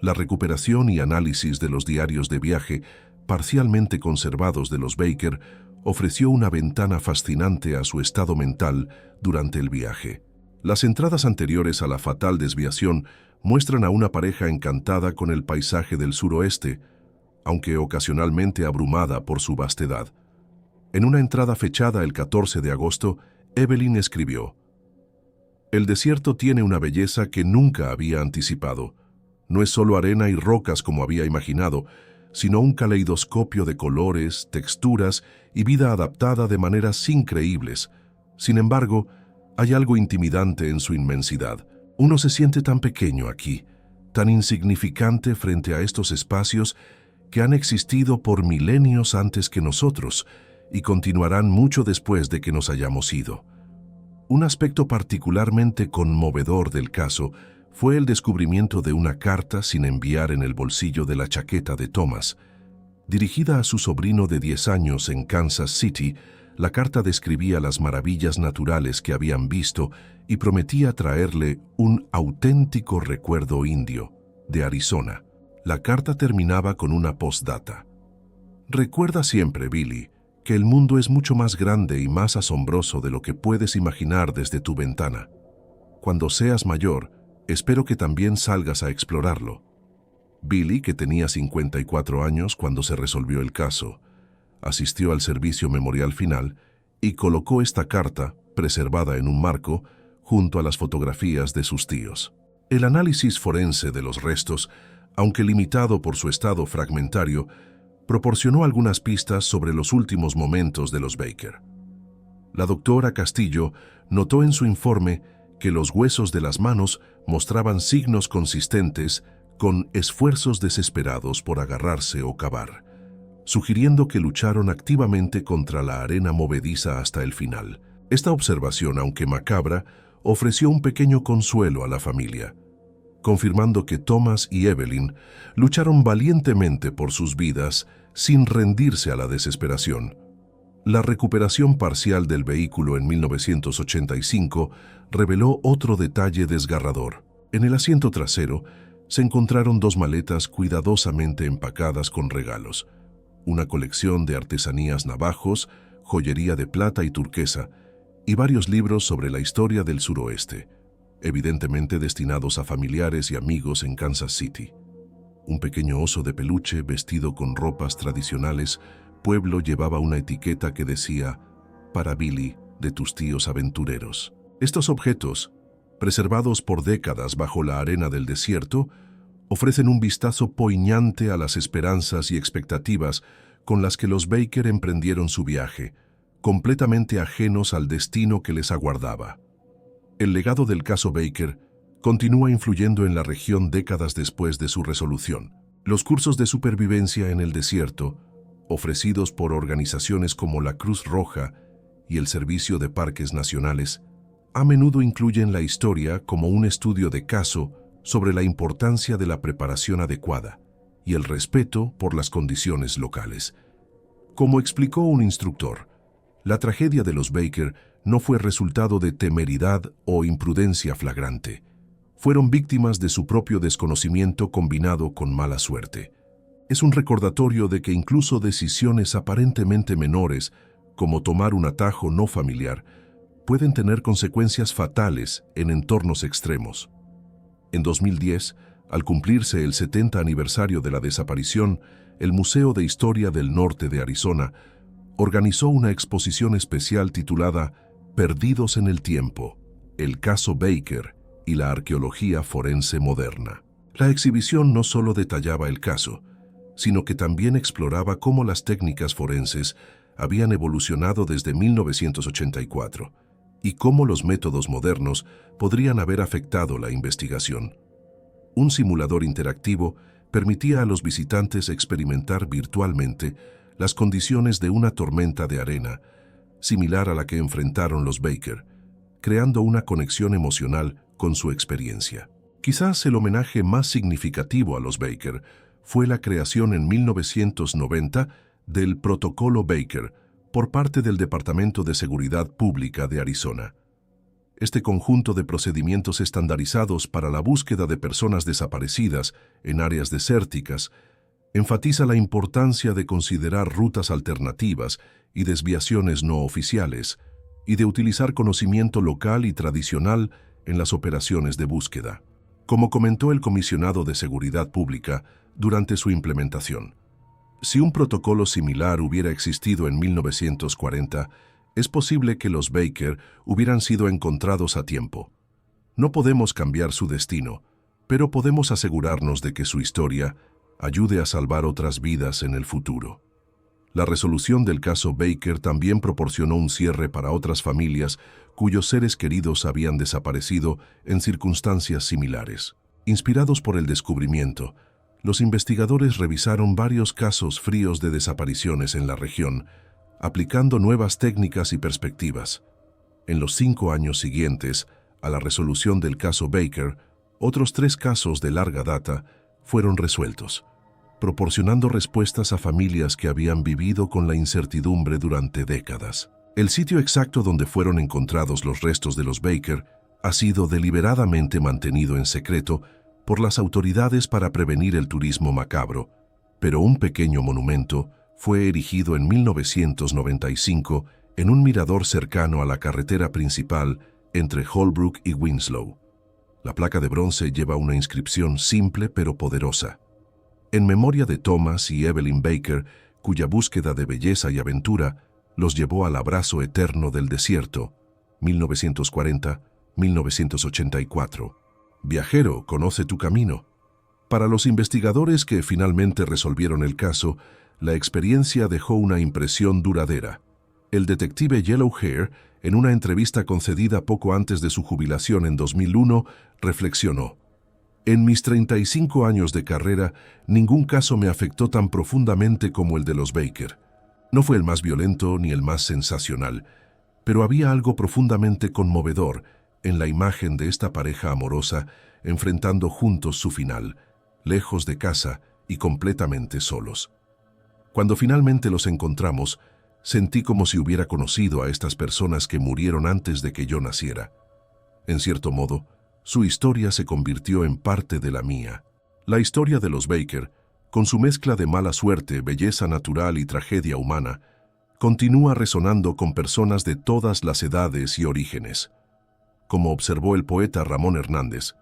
La recuperación y análisis de los diarios de viaje parcialmente conservados de los Baker ofreció una ventana fascinante a su estado mental durante el viaje. Las entradas anteriores a la fatal desviación muestran a una pareja encantada con el paisaje del suroeste, aunque ocasionalmente abrumada por su vastedad. En una entrada fechada el 14 de agosto, Evelyn escribió: El desierto tiene una belleza que nunca había anticipado. No es solo arena y rocas como había imaginado, sino un caleidoscopio de colores, texturas y vida adaptada de maneras increíbles. Sin embargo, hay algo intimidante en su inmensidad. Uno se siente tan pequeño aquí, tan insignificante frente a estos espacios que han existido por milenios antes que nosotros y continuarán mucho después de que nos hayamos ido. Un aspecto particularmente conmovedor del caso fue el descubrimiento de una carta sin enviar en el bolsillo de la chaqueta de Thomas. Dirigida a su sobrino de 10 años en Kansas City, la carta describía las maravillas naturales que habían visto y prometía traerle un auténtico recuerdo indio de Arizona. La carta terminaba con una postdata. Recuerda siempre, Billy, que el mundo es mucho más grande y más asombroso de lo que puedes imaginar desde tu ventana. Cuando seas mayor, espero que también salgas a explorarlo. Billy, que tenía 54 años cuando se resolvió el caso, asistió al servicio memorial final y colocó esta carta, preservada en un marco, junto a las fotografías de sus tíos. El análisis forense de los restos, aunque limitado por su estado fragmentario, proporcionó algunas pistas sobre los últimos momentos de los Baker. La doctora Castillo notó en su informe que los huesos de las manos mostraban signos consistentes con esfuerzos desesperados por agarrarse o cavar, sugiriendo que lucharon activamente contra la arena movediza hasta el final. Esta observación, aunque macabra, ofreció un pequeño consuelo a la familia, confirmando que Thomas y Evelyn lucharon valientemente por sus vidas sin rendirse a la desesperación. La recuperación parcial del vehículo en 1985 reveló otro detalle desgarrador. En el asiento trasero se encontraron 2 maletas cuidadosamente empacadas con regalos, una colección de artesanías navajos, joyería de plata y turquesa, y varios libros sobre la historia del suroeste, evidentemente destinados a familiares y amigos en Kansas City. Un pequeño oso de peluche vestido con ropas tradicionales, Pueblo llevaba una etiqueta que decía «Para Billy, de tus tíos aventureros». Estos objetos, preservados por décadas bajo la arena del desierto, ofrecen un vistazo poignante a las esperanzas y expectativas con las que los Baker emprendieron su viaje, completamente ajenos al destino que les aguardaba. El legado del caso Baker continúa influyendo en la región décadas después de su resolución. Los cursos de supervivencia en el desierto, ofrecidos por organizaciones como la Cruz Roja y el Servicio de Parques Nacionales, a menudo incluyen la historia como un estudio de caso sobre la importancia de la preparación adecuada y el respeto por las condiciones locales. Como explicó un instructor, la tragedia de los Baker no fue resultado de temeridad o imprudencia flagrante. Fueron víctimas de su propio desconocimiento combinado con mala suerte. Es un recordatorio de que incluso decisiones aparentemente menores, como tomar un atajo no familiar, pueden tener consecuencias fatales en entornos extremos. En 2010, al cumplirse el 70 aniversario de la desaparición, el Museo de Historia del Norte de Arizona organizó una exposición especial titulada Perdidos en el Tiempo, el caso Baker y la arqueología forense moderna. La exhibición no solo detallaba el caso, sino que también exploraba cómo las técnicas forenses habían evolucionado desde 1984 y cómo los métodos modernos podrían haber afectado la investigación. Un simulador interactivo permitía a los visitantes experimentar virtualmente las condiciones de una tormenta de arena, similar a la que enfrentaron los Baker, creando una conexión emocional con su experiencia. Quizás el homenaje más significativo a los Baker fue la creación en 1990 del Protocolo Baker por parte del Departamento de Seguridad Pública de Arizona. Este conjunto de procedimientos estandarizados para la búsqueda de personas desaparecidas en áreas desérticas enfatiza la importancia de considerar rutas alternativas y desviaciones no oficiales, y de utilizar conocimiento local y tradicional en las operaciones de búsqueda. Como comentó el comisionado de Seguridad Pública durante su implementación, si un protocolo similar hubiera existido en 1940, es posible que los Baker hubieran sido encontrados a tiempo. No podemos cambiar su destino, pero podemos asegurarnos de que su historia ayude a salvar otras vidas en el futuro. La resolución del caso Baker también proporcionó un cierre para otras familias cuyos seres queridos habían desaparecido en circunstancias similares. Inspirados por el descubrimiento, los investigadores revisaron varios casos fríos de desapariciones en la región, aplicando nuevas técnicas y perspectivas. En los 5 años siguientes a la resolución del caso Baker, otros 3 casos de larga data fueron resueltos, proporcionando respuestas a familias que habían vivido con la incertidumbre durante décadas. El sitio exacto donde fueron encontrados los restos de los Baker ha sido deliberadamente mantenido en secreto por las autoridades para prevenir el turismo macabro, pero un pequeño monumento fue erigido en 1995 en un mirador cercano a la carretera principal entre Holbrook y Winslow. La placa de bronce lleva una inscripción simple pero poderosa: en memoria de Thomas y Evelyn Baker, cuya búsqueda de belleza y aventura los llevó al abrazo eterno del desierto, 1940-1984. Viajero, conoce tu camino. Para los investigadores que finalmente resolvieron el caso, la experiencia dejó una impresión duradera. El detective Yellow Hair, en una entrevista concedida poco antes de su jubilación en 2001, reflexionó: en mis 35 años de carrera, ningún caso me afectó tan profundamente como el de los Baker. No fue el más violento ni el más sensacional, pero había algo profundamente conmovedor en la imagen de esta pareja amorosa enfrentando juntos su final, lejos de casa y completamente solos. Cuando finalmente los encontramos, sentí como si hubiera conocido a estas personas que murieron antes de que yo naciera. En cierto modo, su historia se convirtió en parte de la mía. La historia de los Baker, con su mezcla de mala suerte, belleza natural y tragedia humana, continúa resonando con personas de todas las edades y orígenes. Como observó el poeta Ramón Hernández,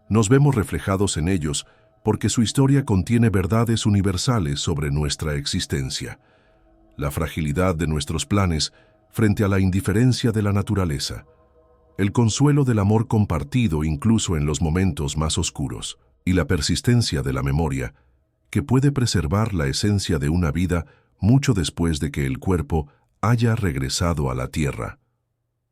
nos vemos reflejados en ellos porque su historia contiene verdades universales sobre nuestra existencia, la fragilidad de nuestros planes frente a la indiferencia de la naturaleza, el consuelo del amor compartido incluso en los momentos más oscuros, y la persistencia de la memoria, que puede preservar la esencia de una vida mucho después de que el cuerpo haya regresado a la tierra.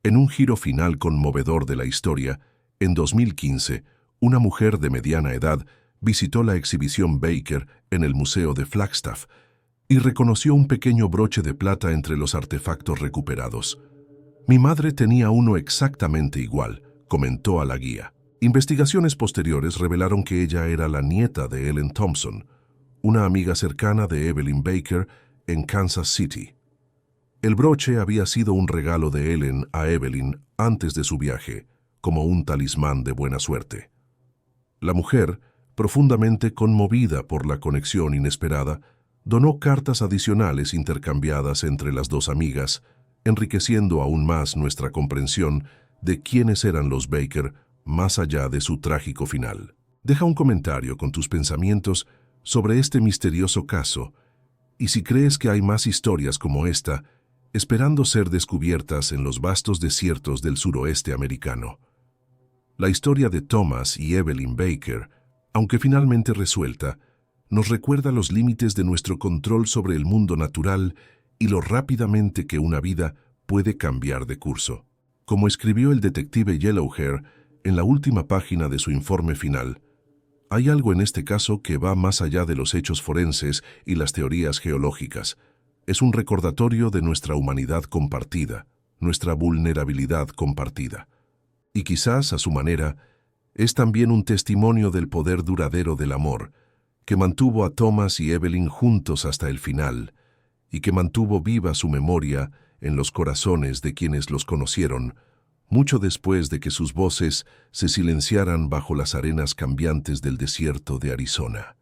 En un giro final conmovedor de la historia, en 2015, una mujer de mediana edad visitó la exhibición Baker en el Museo de Flagstaff y reconoció un pequeño broche de plata entre los artefactos recuperados. Mi madre tenía uno exactamente igual, comentó a la guía. Investigaciones posteriores revelaron que ella era la nieta de Ellen Thompson, una amiga cercana de Evelyn Baker en Kansas City. El broche había sido un regalo de Ellen a Evelyn antes de su viaje, como un talismán de buena suerte. La mujer, profundamente conmovida por la conexión inesperada, donó cartas adicionales intercambiadas entre las dos amigas, enriqueciendo aún más nuestra comprensión de quiénes eran los Baker más allá de su trágico final. Deja un comentario con tus pensamientos sobre este misterioso caso, y si crees que hay más historias como esta, esperando ser descubiertas en los vastos desiertos del suroeste americano. La historia de Thomas y Evelyn Baker, aunque finalmente resuelta, nos recuerda los límites de nuestro control sobre el mundo natural y lo rápidamente que una vida puede cambiar de curso. Como escribió el detective Yellow Hair en la última página de su informe final, hay algo en este caso que va más allá de los hechos forenses y las teorías geológicas. Es un recordatorio de nuestra humanidad compartida, nuestra vulnerabilidad compartida. Y quizás, a su manera, es también un testimonio del poder duradero del amor, que mantuvo a Thomas y Evelyn juntos hasta el final, y que mantuvo viva su memoria en los corazones de quienes los conocieron, mucho después de que sus voces se silenciaran bajo las arenas cambiantes del desierto de Arizona.